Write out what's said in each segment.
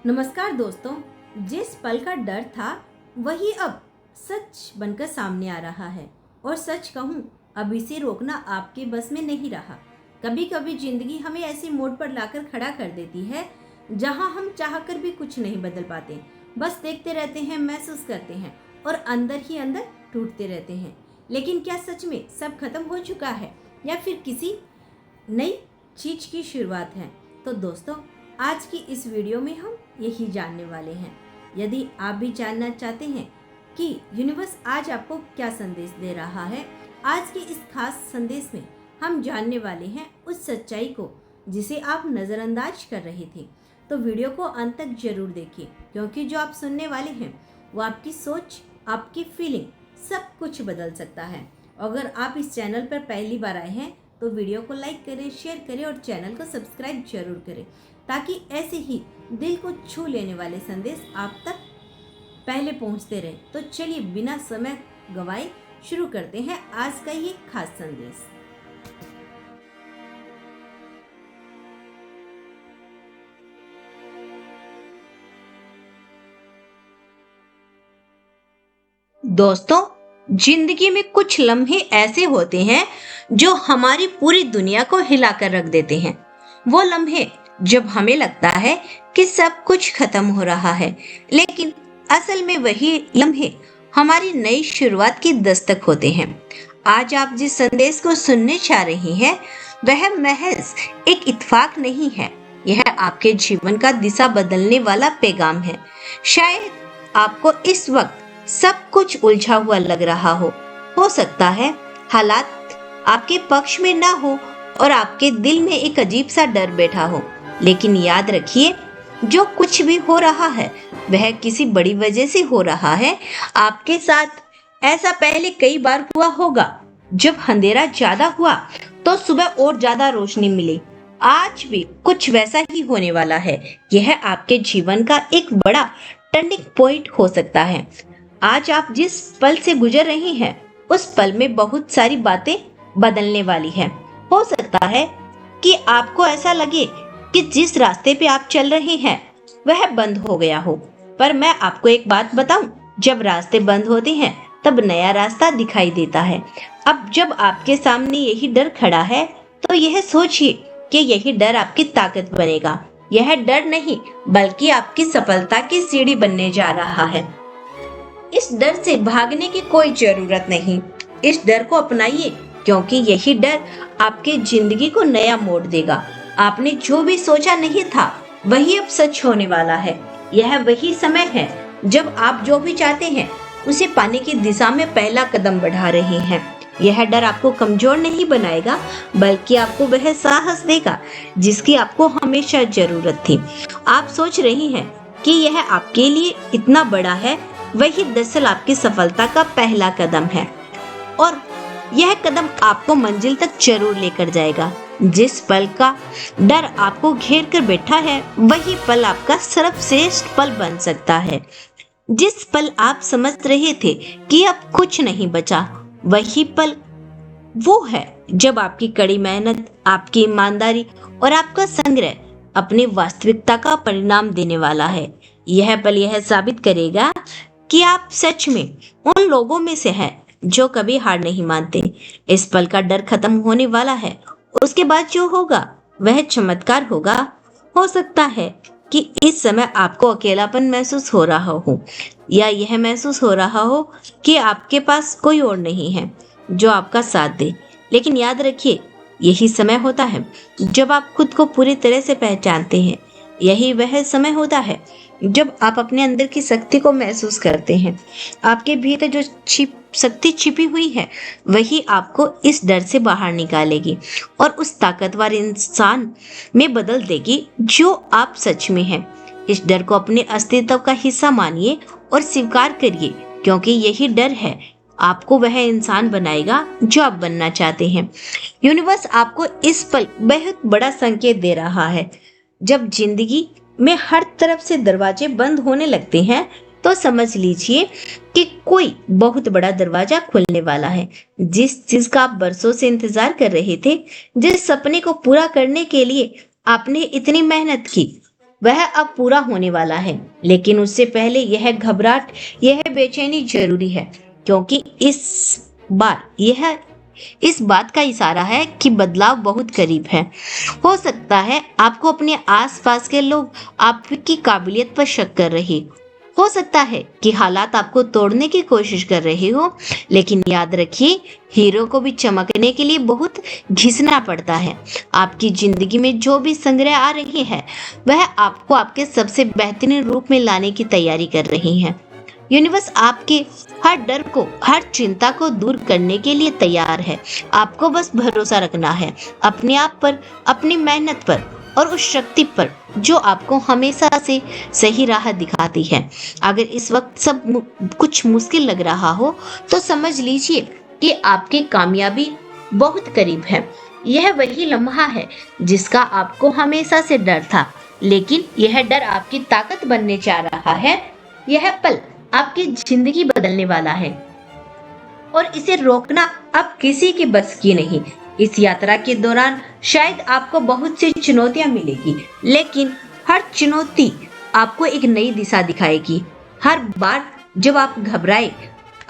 नमस्कार दोस्तों। जिस पल का डर था वही अब सच बनकर सामने आ रहा है। और सच कहूँ, अब इसे रोकना आपके बस में नहीं रहा। कभी कभी जिंदगी हमें ऐसे मोड़ पर लाकर खड़ा कर देती है जहाँ हम चाहकर भी कुछ नहीं बदल पाते। बस देखते रहते हैं, महसूस करते हैं और अंदर ही अंदर टूटते रहते हैं। लेकिन क्या सच में सब खत्म हो चुका है या फिर किसी नई चीज की शुरुआत है? तो दोस्तों, आज की इस वीडियो में हम यही जानने वाले हैं। यदि आप भी जानना चाहते हैं कि यूनिवर्स आज आपको क्या संदेश दे रहा है, आज के इस खास संदेश में हम जानने वाले हैं उस सच्चाई को जिसे आप नज़रअंदाज कर रहे थे। तो वीडियो को अंत तक जरूर देखिए, क्योंकि जो आप सुनने वाले हैं वो आपकी सोच, आपकी फीलिंग सब कुछ बदल सकता है। अगर आप इस चैनल पर पहली बार आए हैं तो वीडियो को लाइक करें, शेयर करें और चैनल को सब्सक्राइब जरूर करें, ताकि ऐसे ही दिल को छू लेने वाले संदेश आप तक पहले पहुंचते रहे। तो चलिए बिना समय गवाए शुरू करते हैं आज का ये खास संदेश। दोस्तों, जिंदगी में कुछ लम्हे ऐसे होते हैं जो हमारी पूरी दुनिया को हिलाकर रख देते हैं। वो लम्हे जब हमें लगता है कि सब कुछ खत्म हो रहा है, लेकिन असल में वही लम्हे हमारी नई शुरुआत की दस्तक होते हैं। आज आप जिस संदेश को सुनने जा रही हैं, वह महज एक इत्तेफाक नहीं है। यह आपके जीवन का दिशा बदलने वाला पैगाम है। शायद आपको इस वक्त सब कुछ उलझा हुआ लग रहा हो सकता है हालात आपके पक्ष में ना हो और आपके दिल में एक अजीब सा डर बैठा हो। लेकिन याद रखिए, जो कुछ भी हो रहा है वह किसी बड़ी वजह से हो रहा है। आपके साथ ऐसा पहले कई बार हुआ होगा। जब अंधेरा ज्यादा हुआ तो सुबह और ज्यादा रोशनी मिली। आज भी कुछ वैसा ही होने वाला है। यह आपके जीवन का एक बड़ा टर्निंग पॉइंट हो सकता है। आज आप जिस पल से गुजर रही हैं, उस पल में बहुत सारी बातें बदलने वाली हैं। हो सकता है कि आपको ऐसा लगे कि जिस रास्ते पे आप चल रहे हैं वह बंद हो गया हो, पर मैं आपको एक बात बताऊं, जब रास्ते बंद होते हैं तब नया रास्ता दिखाई देता है। अब जब आपके सामने यही डर खड़ा है तो यह सोचिए कि यही डर आपकी ताकत बनेगा। यह डर नहीं बल्कि आपकी सफलता की सीढ़ी बनने जा रहा है। इस डर से भागने की कोई जरूरत नहीं। इस डर को अपनाइए, क्योंकि यही डर आपके जिंदगी को नया मोड़ देगा। आपने जो भी सोचा नहीं था वही अब सच होने वाला है। यह वही समय है जब आप जो भी चाहते हैं उसे पाने की दिशा में पहला कदम बढ़ा रहे हैं। यह डर आपको कमजोर नहीं बनाएगा, बल्कि आपको वह साहस देगा जिसकी आपको हमेशा जरूरत थी। आप सोच रही हैं कि यह आपके लिए इतना बड़ा है, वही दरअसल आपकी सफलता का पहला कदम है और यह कदम आपको मंजिल तक जरूर लेकर जाएगा। जिस पल का डर आपको घेर कर बैठा है वही पल आपका सर्वश्रेष्ठ पल बन सकता है। जिस पल आप समझ रहे थे कि अब कुछ नहीं बचा, वही पल वो है जब आपकी कड़ी मेहनत, आपकी ईमानदारी और आपका संग्रह अपनी वास्तविकता का परिणाम देने वाला है। यह पल यह साबित करेगा कि आप सच में उन लोगों में से हैं जो कभी हार नहीं मानते। इस पल का डर खत्म होने वाला है। उसके बाद जो होगा वह चमत्कार होगा। हो सकता है कि इस समय आपको अकेलापन महसूस हो रहा हो, या यह महसूस हो रहा हो कि आपके पास कोई और नहीं है जो आपका साथ दे। लेकिन याद रखिए, यही समय होता है जब आप खुद को पूरी तरह से पहचानते हैं। यही वह समय होता है जब आप अपने अंदर की शक्ति को महसूस करते हैं। आपके भीतर जो शक्ति छिपी हुई है वही आपको इस डर से बाहर निकालेगी और उस ताकतवर इंसान में बदल देगी जो आप सच में हैं। इस डर को अपने अस्तित्व का हिस्सा मानिए और स्वीकार करिए, क्योंकि यही डर है आपको वह इंसान बनाएगा जो आप बनना चाहते हैं। यूनिवर्स आपको इस पल बेहद बड़ा संकेत दे रहा है। जब जिंदगी में हर तरफ से दरवाजे बंद होने लगते हैं तो समझ लीजिए कि कोई बहुत बड़ा दरवाजा खुलने वाला है। जिस चीज का आप बरसों से इंतजार कर रहे थे, जिस सपने को पूरा करने के लिए आपने इतनी मेहनत की, वह अब पूरा होने वाला है, लेकिन उससे पहले यह घबराहट, यह बेचैनी जरूरी है, क्योंकि बार यह इस बात का इशारा है कि बदलाव बहुत करीब है। हो सकता है आपको अपने आसपास के लोग आपकी काबिलियत पर शक कर रहे, हो सकता है कि हालात आपको तोड़ने की कोशिश कर रहे हो, लेकिन याद रखिए, हीरो को भी चमकने के लिए बहुत घिसना पड़ता है। आपकी जिंदगी में जो भी संग्रह आ रही है, वह आपको आपके सबसे बेहतरीन रूप में लाने की तैयारी कर रही है। यूनिवर्स आपके हर डर को, हर चिंता को दूर करने के लिए तैयार है। आपको बस भरोसा रखना है अपने आप पर, अपनी मेहनत पर और उस शक्ति पर जो आपको हमेशा से सही राह दिखाती है। अगर इस वक्त कुछ मुश्किल लग रहा हो, तो समझ लीजिए कि आपकी कामयाबी बहुत करीब है। यह वही लम्हा है जिसका आपको हमेशा से डर था, लेकिन यह डर आपकी ताकत बनने जा रहा है। यह पल आपकी जिंदगी बदलने वाला है और इसे रोकना अब किसी के बस की नहीं। इस यात्रा के दौरान शायद आपको बहुत सी चुनौतियां मिलेगी, लेकिन हर चुनौती आपको एक नई दिशा दिखाएगी। हर बार जब आप घबराए,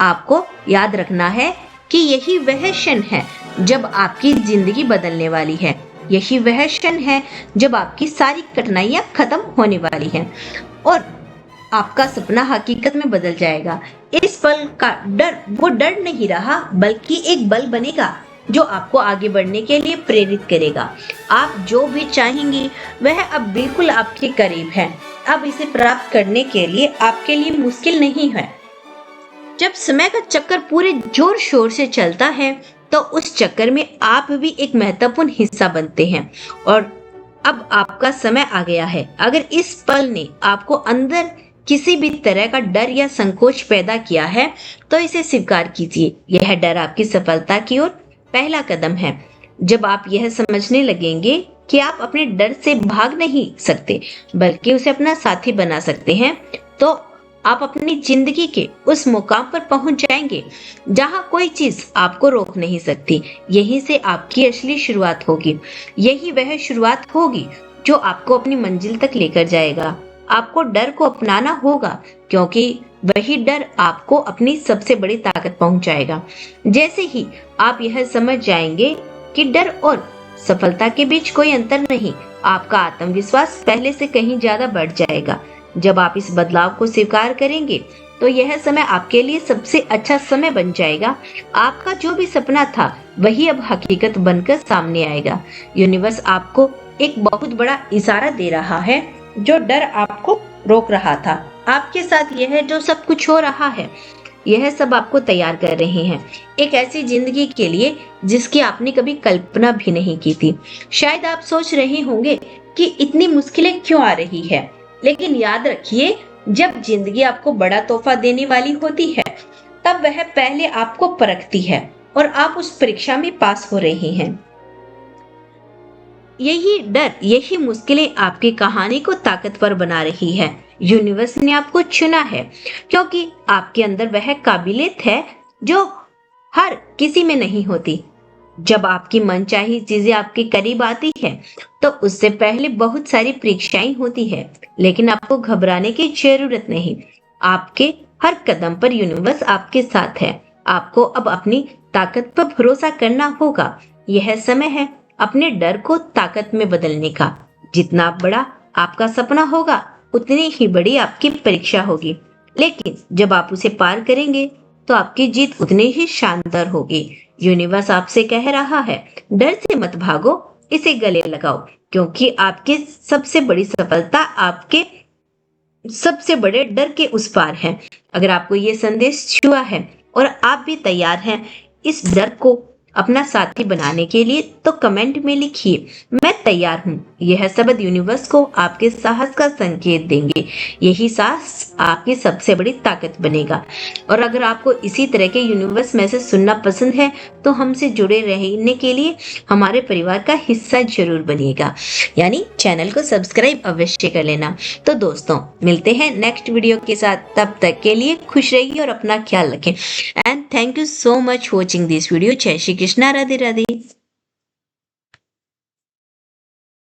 आपको याद रखना है कि यही वह क्षण है जब आपकी जिंदगी बदलने वाली है। यही वह क्षण है जब आपकी सारी कठिनाइयां खत्म होने वाली हैं और आपका सपना हकीकत में बदल जाएगा। इस पल का डर वो डर नहीं रहा, बल्कि एक बल बनेगा जो आपको आगे बढ़ने के लिए प्रेरित करेगा। आप जो भी चाहेंगी वह अब बिल्कुल आपके करीब है। अब इसे प्राप्त करने के लिए आपके लिए मुश्किल नहीं है। जब समय का चक्कर पूरे जोर शोर से चलता है, तो उस चक्कर में आप भी एक महत्वपूर्ण हिस्सा बनते हैं और अब आपका समय आ गया है। अगर इस पल ने आपको अंदर किसी भी तरह का डर या संकोच पैदा किया है, तो इसे स्वीकार कीजिए। यह डर आपकी सफलता की ओर पहला कदम है। जब आप यह समझने लगेंगे कि आप अपने डर से भाग नहीं सकते, बल्कि उसे अपना साथी बना सकते हैं, तो आप अपनी जिंदगी के उस मुकाम पर पहुंच जाएंगे जहां कोई चीज आपको रोक नहीं सकती। यहीं से आपकी असली शुरुआत होगी। यही वह शुरुआत होगी जो आपको अपनी मंजिल तक लेकर जाएगा। आपको डर को अपनाना होगा, क्योंकि वही डर आपको अपनी सबसे बड़ी ताकत पहुंचाएगा। जैसे ही आप यह समझ जाएंगे कि डर और सफलता के बीच कोई अंतर नहीं, आपका आत्मविश्वास पहले से कहीं ज्यादा बढ़ जाएगा। जब आप इस बदलाव को स्वीकार करेंगे, तो यह समय आपके लिए सबसे अच्छा समय बन जाएगा। आपका जो भी सपना था, वही अब हकीकत बनकर सामने आएगा। यूनिवर्स आपको एक बहुत बड़ा इशारा दे रहा है। जो डर आपको रोक रहा था, आपके साथ यह जो सब कुछ हो रहा है, यह सब आपको तैयार कर रहे हैं एक ऐसी जिंदगी के लिए जिसकी आपने कभी कल्पना भी नहीं की थी। शायद आप सोच रहे होंगे कि इतनी मुश्किलें क्यों आ रही है, लेकिन याद रखिए, जब जिंदगी आपको बड़ा तोहफा देने वाली होती है, तब वह पहले आपको परखती है और आप उस परीक्षा में पास हो रहे हैं। यही डर, यही मुश्किलें आपकी कहानी को ताकतवर बना रही है। यूनिवर्स ने आपको चुना है क्योंकि आपके अंदर वह काबिलियत है जो हर किसी में नहीं होती। जब आपकी मनचाही चीजें आपके करीब आती है, तो उससे पहले बहुत सारी परीक्षाएं होती है, लेकिन आपको घबराने की जरूरत नहीं। आपके हर कदम पर यूनिवर्स आपके साथ है। आपको अब अपनी ताकत पर भरोसा करना होगा। यह समय है अपने डर को ताकत में बदलने का। जितना बड़ा आपका सपना होगा, उतनी ही बड़ी आपकी परीक्षा होगी, लेकिन जब आप उसे पार करेंगे, तो आपकी जीत उतनी ही शानदार होगी। यूनिवर्स आपसे कह रहा है, डर से मत भागो, इसे गले लगाओ, क्योंकि आपकी सबसे बड़ी सफलता आपके सबसे बड़े डर के उस पार है। अगर आपको ये संदेश छुआ है और आप भी तैयार हैं इस डर को अपना साथी बनाने के लिए, तो कमेंट में लिखिए, मैं तैयार हूँ। यह शब्द यूनिवर्स को आपके साहस का संकेत देंगे। यही साहस आपकी सबसे बड़ी ताकत बनेगा। और अगर आपको इसी तरह के यूनिवर्स मैसेज सुनना पसंद है, तो हमसे जुड़े रहने के लिए हमारे परिवार का हिस्सा जरूर बनिएगा, यानी चैनल को सब्सक्राइब अवश्य कर लेना। तो दोस्तों, मिलते हैं नेक्स्ट वीडियो के साथ। तब तक के लिए खुश रहिए और अपना ख्याल रखें। And thank you so much watching this video. जय श्री कृष्णा, राधे राधे।